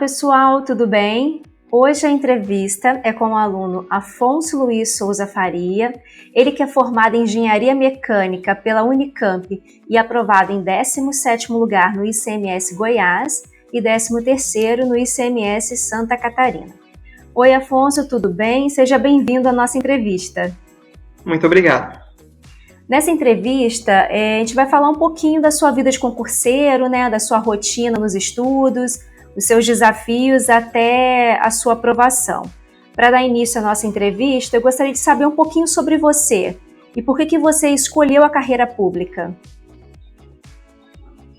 pessoal, tudo bem? Hoje a entrevista é com o aluno Afonso Luiz Souza Faria, ele que é formado em Engenharia Mecânica pela Unicamp e aprovado em 17º lugar no ICMS Goiás e 13º no ICMS Santa Catarina. Oi, Afonso, tudo bem? Seja bem-vindo à nossa entrevista. Muito obrigado. Nessa entrevista, a gente vai falar um pouquinho da sua vida de concurseiro, né, da sua rotina nos estudos, os seus desafios até a sua aprovação. Para dar início à nossa entrevista, eu gostaria de saber um pouquinho sobre você e por que você escolheu a carreira pública.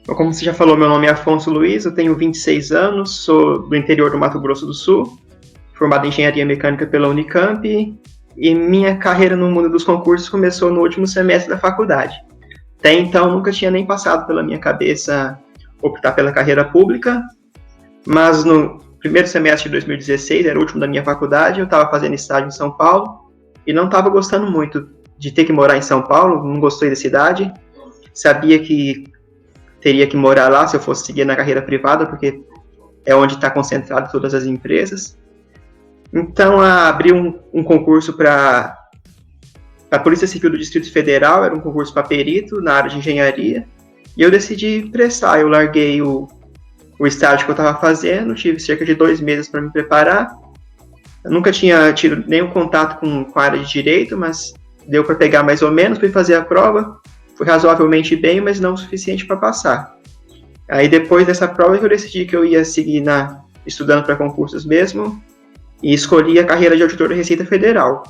Como você já falou, meu nome é Afonso Luiz, eu tenho 26 anos, sou do interior do Mato Grosso do Sul, formado em Engenharia Mecânica pela Unicamp, e minha carreira no mundo dos concursos começou no último semestre da faculdade. Até então, nunca tinha nem passado pela minha cabeça optar pela carreira pública, mas no primeiro semestre de 2016, era o último da minha faculdade, eu estava fazendo estágio em São Paulo e não estava gostando muito de ter que morar em São Paulo, não gostei da cidade, sabia que teria que morar lá se eu fosse seguir na carreira privada, porque é onde está concentrado todas as empresas. Então, abri um concurso para a Polícia Civil do Distrito Federal, era um concurso para perito na área de engenharia, e eu decidi prestar. Eu larguei o estágio que eu estava fazendo, tive cerca de 2 meses para me preparar. Eu nunca tinha tido nenhum contato com a área de direito, mas deu para pegar mais ou menos, fui fazer a prova, fui razoavelmente bem, mas não o suficiente para passar. Aí depois dessa prova eu decidi que eu ia seguir estudando para concursos mesmo, e escolhi a carreira de auditor da Receita Federal.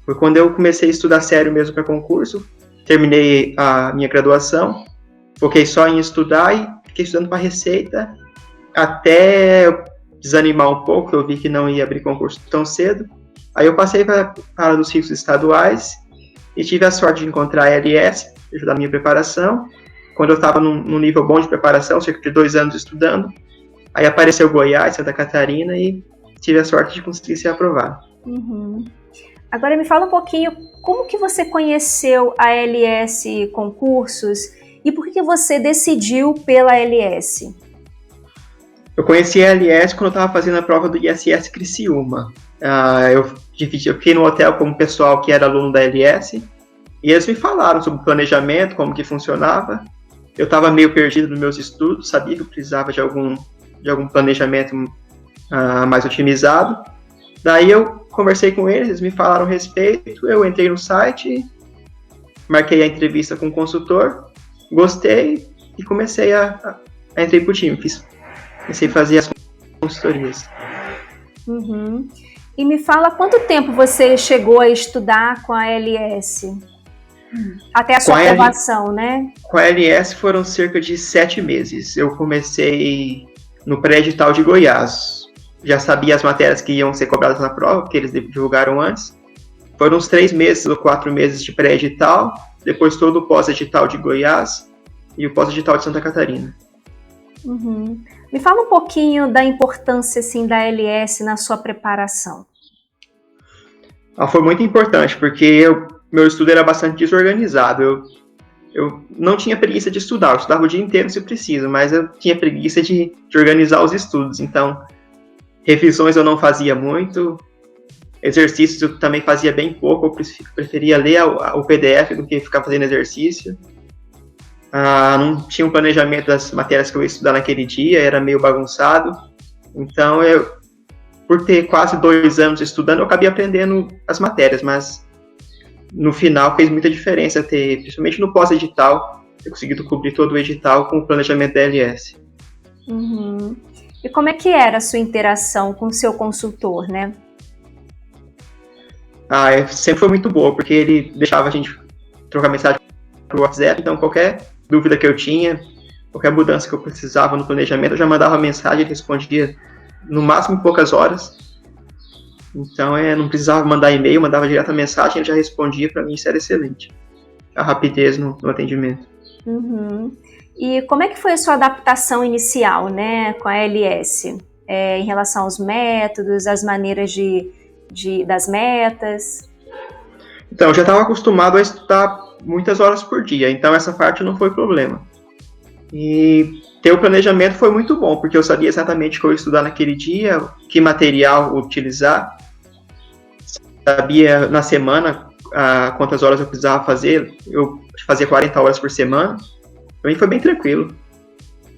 Foi quando eu comecei a estudar sério mesmo para concurso, terminei a minha graduação, foquei só em estudar e fiquei estudando para Receita, até eu desanimar um pouco, eu vi que não ia abrir concurso tão cedo. Aí eu passei para a área dos riscos estaduais e tive a sorte de encontrar a LS, ajudar a minha preparação. Quando eu estava num nível bom de preparação, cerca de 2 anos estudando, aí apareceu Goiás, Santa Catarina e tive a sorte de conseguir ser aprovado. Uhum. Agora me fala um pouquinho como que você conheceu a LS Concursos e por que você decidiu pela LS? Eu conheci a LS quando eu estava fazendo a prova do ISS Criciúma. Eu fiquei no hotel com o pessoal que era aluno da LS e eles me falaram sobre o planejamento, como que funcionava. Eu estava meio perdido nos meus estudos, sabia que eu precisava de algum planejamento mais otimizado. Daí eu conversei com eles me falaram a respeito, eu entrei no site, marquei a entrevista com o consultor, gostei e comecei a entrar pro time, comecei a fazer as consultorias. Uhum. E me fala quanto tempo você chegou a estudar com a LS? Até a sua aprovação, né? Com a LS foram cerca de 7 meses. Eu comecei no pré-edital de Goiás. Já sabia as matérias que iam ser cobradas na prova, porque eles divulgaram antes. Foram uns 3 meses ou 4 meses de pré-edital, depois todo o pós-edital de Goiás e o pós-edital de Santa Catarina. Uhum. Me fala um pouquinho da importância assim, da LS na sua preparação. Foi muito importante, porque meu estudo era bastante desorganizado. Eu não tinha preguiça de estudar, eu estudava o dia inteiro se preciso, mas eu tinha preguiça de organizar os estudos. Então, revisões eu não fazia muito, exercícios eu também fazia bem pouco, eu preferia ler o PDF do que ficar fazendo exercício. Não tinha um planejamento das matérias que eu ia estudar naquele dia, era meio bagunçado. Então, por ter quase 2 anos estudando, eu acabei aprendendo as matérias, mas no final fez muita diferença principalmente no pós-edital, ter conseguido cobrir todo o edital com o planejamento da LS. Uhum. E como é que era a sua interação com o seu consultor, né? Sempre foi muito boa, porque ele deixava a gente trocar mensagem pro WhatsApp, então qualquer dúvida que eu tinha, qualquer mudança que eu precisava no planejamento, eu já mandava mensagem, ele respondia no máximo em poucas horas. Então, não precisava mandar e-mail, mandava direto a mensagem, ele já respondia, para mim isso era excelente. A rapidez no atendimento. Uhum. E como é que foi a sua adaptação inicial, né, com a LS? Em relação aos métodos, as maneiras das metas? Então, eu já estava acostumado a estudar muitas horas por dia, então essa parte não foi problema. E ter o planejamento foi muito bom, porque eu sabia exatamente o que eu ia estudar naquele dia, que material utilizar, sabia na semana quantas horas eu precisava fazer, eu fazia 40 horas por semana, para mim foi bem tranquilo.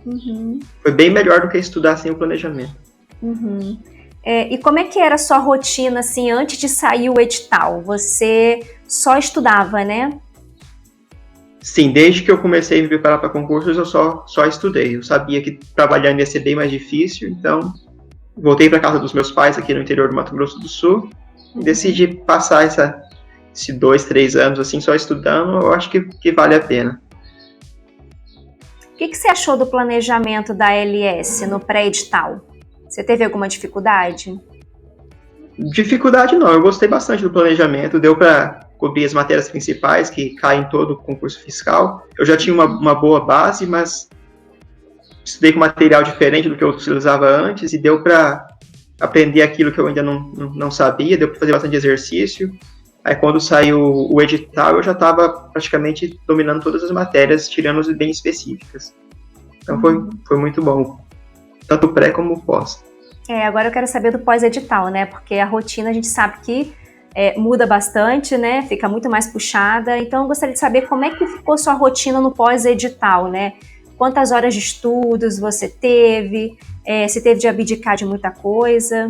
Uhum. Foi bem melhor do que estudar sem o planejamento. Uhum. E como é que era a sua rotina, assim, antes de sair o edital? Você só estudava, né? Sim, desde que eu comecei a me preparar para concursos, eu só estudei. Eu sabia que trabalhando ia ser bem mais difícil, então voltei para casa dos meus pais aqui no interior do Mato Grosso do Sul e decidi passar esses 2, 3 anos assim só estudando. Eu acho que vale a pena. O que você achou do planejamento da ALS no pré-edital? Você teve alguma dificuldade? Dificuldade não, eu gostei bastante do planejamento, deu para cobrir as matérias principais que caem em todo o concurso fiscal. Eu já tinha uma boa base, mas estudei com material diferente do que eu utilizava antes e deu para aprender aquilo que eu ainda não sabia, deu para fazer bastante exercício. Aí quando saiu o edital, eu já estava praticamente dominando todas as matérias, tirando as bem específicas. Então foi muito bom, tanto pré como pós. Agora eu quero saber do pós-edital, né? Porque a rotina a gente sabe que muda bastante, né? Fica muito mais puxada. Então eu gostaria de saber como é que ficou sua rotina no pós-edital, né? Quantas horas de estudos você teve? Se teve de abdicar de muita coisa?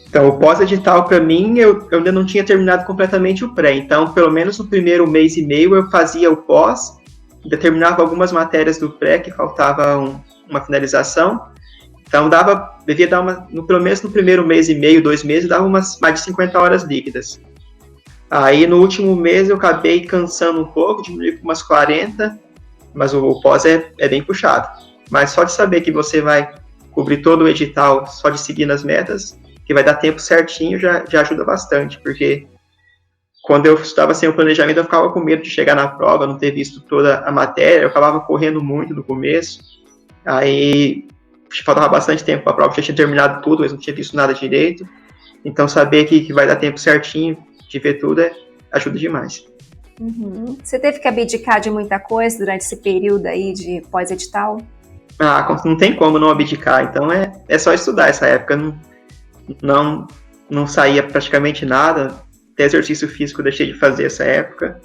Então, o pós-edital, para mim, eu ainda não tinha terminado completamente o pré. Então, pelo menos no primeiro mês e meio, eu fazia o pós, ainda terminava algumas matérias do pré, que faltava uma finalização. Então, devia dar pelo menos no primeiro mês e meio, 2 meses, dava mais de 50 horas líquidas. Aí, no último mês, eu acabei cansando um pouco, diminuí para umas 40, mas o pós é bem puxado. Mas só de saber que você vai cobrir todo o edital, só de seguir nas metas, que vai dar tempo certinho, já ajuda bastante, porque quando eu estava sem o planejamento, eu ficava com medo de chegar na prova, não ter visto toda a matéria, eu acabava correndo muito no começo, aí faltava bastante tempo para a prova, já tinha terminado tudo, mas não tinha visto nada direito, então saber que vai dar tempo certinho de ver tudo ajuda demais. Uhum. Você teve que abdicar de muita coisa durante esse período aí de pós-edital? Não tem como não abdicar, então é só estudar. Essa época não saía praticamente nada, até exercício físico eu deixei de fazer essa época.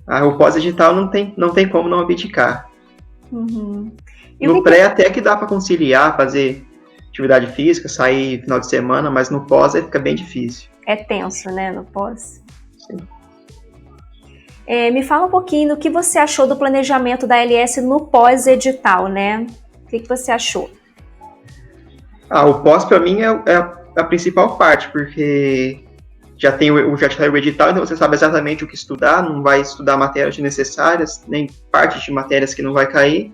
O pós-edital não tem como não abdicar. Uhum. No pré até que dá para conciliar, fazer atividade física, sair final de semana, mas no pós fica bem difícil. É tenso, né, no pós? Sim. Me fala um pouquinho do que você achou do planejamento da ALS no pós-edital, né? O que você achou? O pós para mim é a principal parte, porque já saiu o edital, então você sabe exatamente o que estudar, não vai estudar matérias desnecessárias, nem parte de matérias que não vai cair.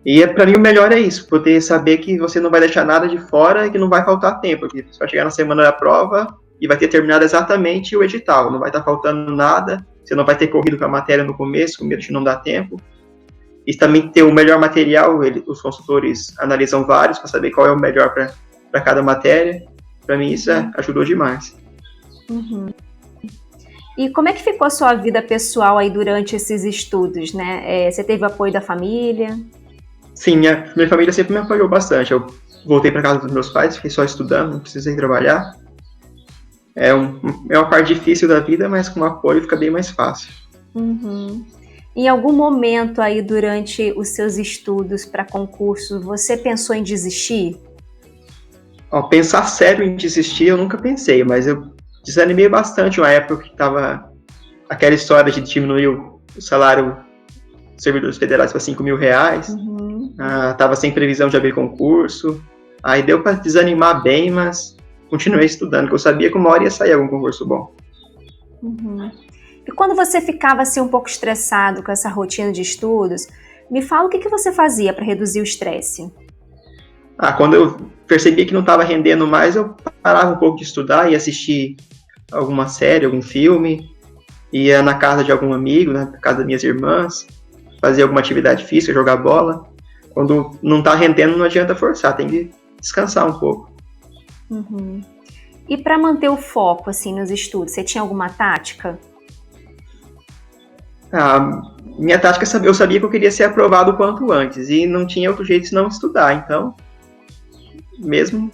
E para mim o melhor é isso, poder saber que você não vai deixar nada de fora e que não vai faltar tempo, porque você vai chegar na semana da prova e vai ter terminado exatamente o edital, não vai estar faltando nada, você não vai ter corrido com a matéria no começo, com medo de não dar tempo. E também ter o melhor material, os consultores analisam vários para saber qual é o melhor para cada matéria. Para mim isso ajudou demais. Uhum. E como é que ficou a sua vida pessoal aí durante esses estudos, né? Você teve apoio da família? Sim, minha família sempre me apoiou bastante. Eu voltei para casa dos meus pais, fiquei só estudando, não precisei trabalhar. É uma parte difícil da vida, mas com apoio fica bem mais fácil. Uhum. Em algum momento aí durante os seus estudos para concurso, você pensou em desistir? Pensar sério em desistir eu nunca pensei, mas eu desanimei bastante uma época que estava aquela história de diminuir o salário dos servidores federais para R$5.000. Uhum. Estava sem previsão de abrir concurso. Aí deu para desanimar bem, mas continuei estudando, porque eu sabia que uma hora ia sair algum concurso bom. Uhum. E quando você ficava assim um pouco estressado com essa rotina de estudos, me fala o que você fazia para reduzir o estresse? Quando eu percebi que não estava rendendo mais, eu parava um pouco de estudar e assistir alguma série, algum filme, ia na casa de algum amigo, na casa das minhas irmãs, fazer alguma atividade física, jogar bola. Quando não está rendendo, não adianta forçar, tem que descansar um pouco. Uhum. E para manter o foco assim nos estudos, você tinha alguma tática? A minha tática, eu sabia que eu queria ser aprovado o quanto antes, e não tinha outro jeito de não estudar, então, mesmo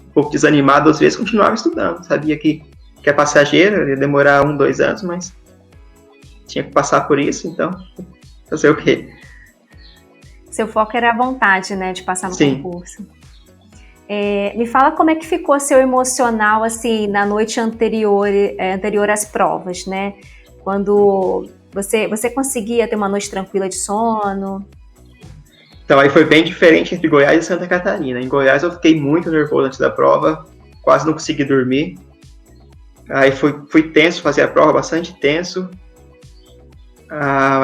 um pouco desanimado, às vezes continuava estudando. Sabia que é passageiro, ia demorar 1, 2 anos, mas tinha que passar por isso, então, fazer o quê? Seu foco era a vontade, né, de passar no Sim. concurso. Me fala como é que ficou seu emocional, assim, na noite anterior às provas, né? Quando você conseguia ter uma noite tranquila de sono? Então aí foi bem diferente entre Goiás e Santa Catarina. Em Goiás eu fiquei muito nervoso antes da prova, quase não consegui dormir. Aí fui tenso fazer a prova, bastante tenso.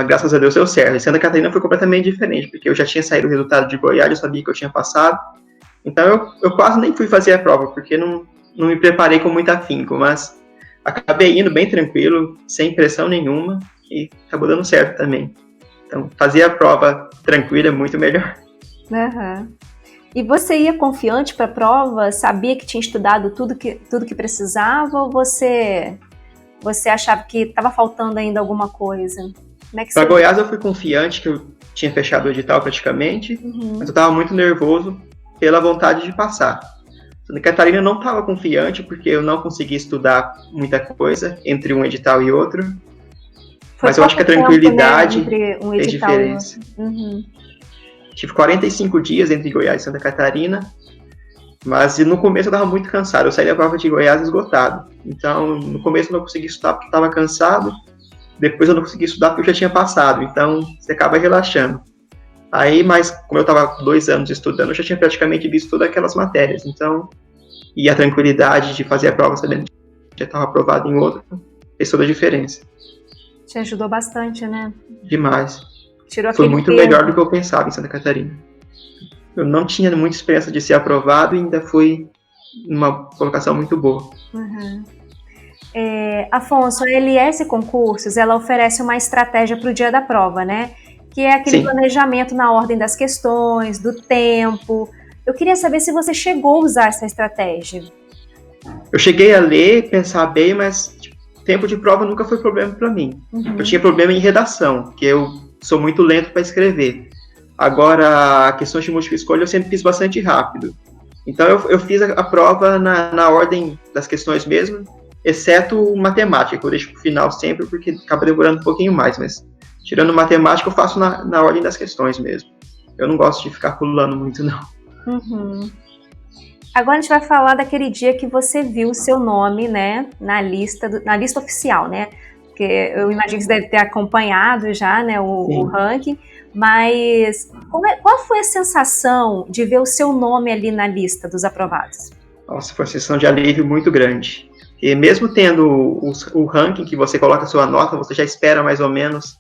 Graças a Deus deu certo. Em Santa Catarina foi completamente diferente, porque eu já tinha saído o resultado de Goiás, eu sabia que eu tinha passado. Então eu quase nem fui fazer a prova, porque não me preparei com muito afinco, mas acabei indo bem tranquilo, sem pressão nenhuma, e acabou dando certo também. Então fazer a prova tranquila é muito melhor. Uhum. E você ia confiante para a prova? Sabia que tinha estudado tudo que precisava, ou você achava que estava faltando ainda alguma coisa? Para Goiás eu fui confiante, que eu tinha fechado o edital praticamente, mas eu estava muito nervoso pela vontade de passar. Santa Catarina eu não estava confiante, porque eu não consegui estudar muita coisa entre um edital e outro. Mas eu acho que a tranquilidade fez diferença. Tive 45 dias entre Goiás e Santa Catarina, mas no começo eu estava muito cansado. Eu saí da prova de Goiás esgotado. Então, no começo eu não consegui estudar porque estava cansado. Depois eu não consegui estudar porque eu já tinha passado. Então, você acaba relaxando. Aí, mas como eu estava 2 anos estudando, eu já tinha praticamente visto todas aquelas matérias. Então, e a tranquilidade de fazer a prova sabendo que já estava aprovado em outro, fez toda a diferença. Te ajudou bastante, né? Demais. Foi muito melhor do que eu pensava em Santa Catarina. Eu não tinha muita experiência de ser aprovado e ainda fui numa colocação muito boa. Afonso, a LS Concursos, ela oferece uma estratégia para o dia da prova, né? Que é aquele planejamento na ordem das questões, do tempo. Eu queria saber se você chegou a usar essa estratégia. Eu cheguei a ler, pensar bem, mas tempo de prova nunca foi problema para mim. Eu tinha problema em redação, porque eu sou muito lento para escrever. Agora, questões de múltipla escolha eu sempre fiz bastante rápido. Então eu fiz a prova na ordem das questões mesmo, exceto matemática, que eu deixo para o final sempre, porque acaba demorando um pouquinho mais, mas tirando matemática eu faço na ordem das questões mesmo. Eu não gosto de ficar pulando muito, não. Agora a gente vai falar daquele dia que você viu o seu nome, né, na lista oficial, né? Porque eu imagino que você deve ter acompanhado já, né, o ranking, mas qual foi a sensação de ver o seu nome ali na lista dos aprovados? Nossa, foi uma sensação de alívio muito grande. E mesmo tendo o ranking que você coloca a sua nota, você já espera mais ou menos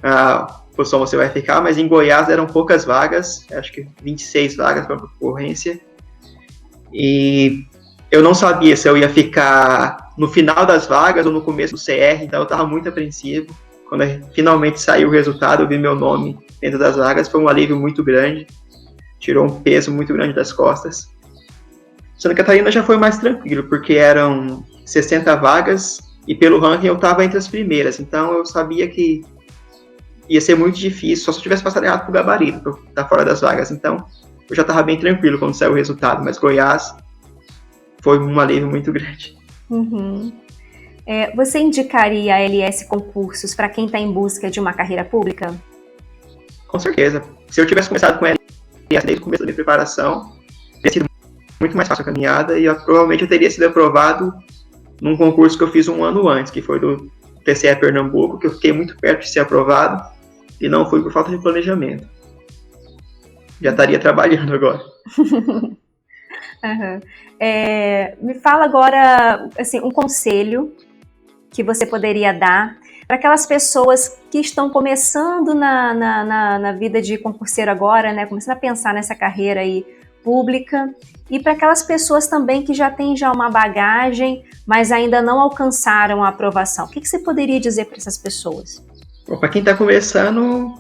a posição que você vai ficar, mas em Goiás eram poucas vagas, acho que 26 vagas para concorrência, e eu não sabia se eu ia ficar no final das vagas ou no começo do CR, então eu estava muito apreensivo. Quando finalmente saiu o resultado, eu vi meu nome dentro das vagas, foi um alívio muito grande, tirou um peso muito grande das costas. Santa Catarina já foi mais tranquilo, porque eram 60 vagas e pelo ranking eu estava entre as primeiras, então eu sabia que ia ser muito difícil, só se eu tivesse passado errado pro gabarito, pra eu estar fora das vagas. Então eu já estava bem tranquilo quando saiu o resultado, mas Goiás foi um alívio muito grande. Você indicaria a LS Concursos para quem está em busca de uma carreira pública? Com certeza. Se eu tivesse começado com a LS desde o começo da minha preparação, teria sido muito mais fácil a caminhada e provavelmente eu teria sido aprovado num concurso que eu fiz um ano antes, que foi do TCE Pernambuco, que eu fiquei muito perto de ser aprovado e não fui por falta de planejamento. Já estaria trabalhando agora. Me fala agora, assim, um conselho que você poderia dar para aquelas pessoas que estão começando na vida de concurseiro agora, né, começando a pensar nessa carreira aí pública, e para aquelas pessoas também que já têm uma bagagem, mas ainda não alcançaram a aprovação. O que você poderia dizer para essas pessoas? Para quem está começando,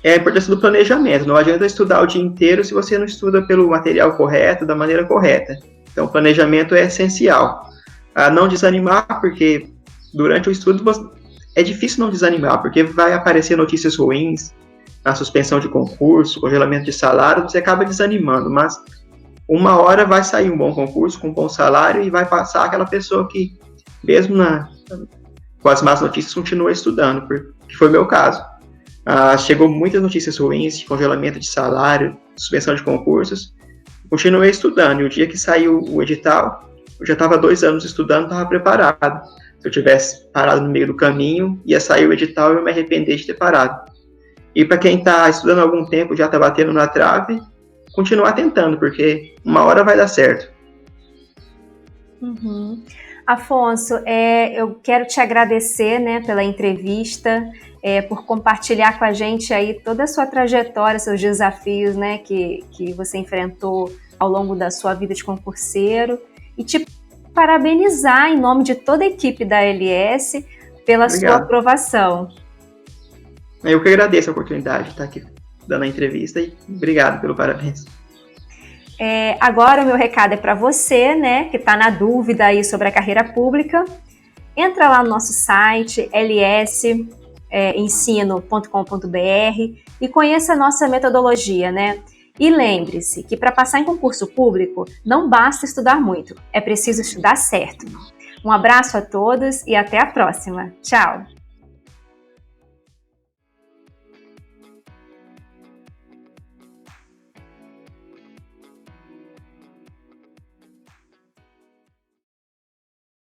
é a importância do planejamento. Não adianta estudar o dia inteiro se você não estuda pelo material correto, da maneira correta. Então, o planejamento é essencial. Não desanimar, porque durante o estudo é difícil não desanimar, porque vai aparecer notícias ruins, a suspensão de concurso, congelamento de salário, você acaba desanimando, mas uma hora vai sair um bom concurso, com um bom salário, e vai passar aquela pessoa que, mesmo com as más notícias, continua estudando, que foi o meu caso. Chegou muitas notícias ruins, de congelamento de salário, suspensão de concursos, continuei estudando, e o dia que saiu o edital, eu já estava 2 anos estudando, estava preparado. Se eu tivesse parado no meio do caminho, ia sair o edital e eu me arrepender de ter parado. E para quem está estudando há algum tempo, já está batendo na trave, continuar tentando, porque uma hora vai dar certo. Uhum. Afonso, eu quero te agradecer, né, pela entrevista, por compartilhar com a gente aí toda a sua trajetória, seus desafios, né, que você enfrentou ao longo da sua vida de concurseiro, e te parabenizar em nome de toda a equipe da LS pela sua aprovação. Eu que agradeço a oportunidade de estar aqui dando a entrevista e obrigado pelo parabéns. Agora o meu recado é para você, né, que está na dúvida aí sobre a carreira pública. Entra lá no nosso site, lsensino.com.br, e conheça a nossa metodologia, né? E lembre-se que para passar em concurso público não basta estudar muito, é preciso estudar certo. Um abraço a todos e até a próxima. Tchau!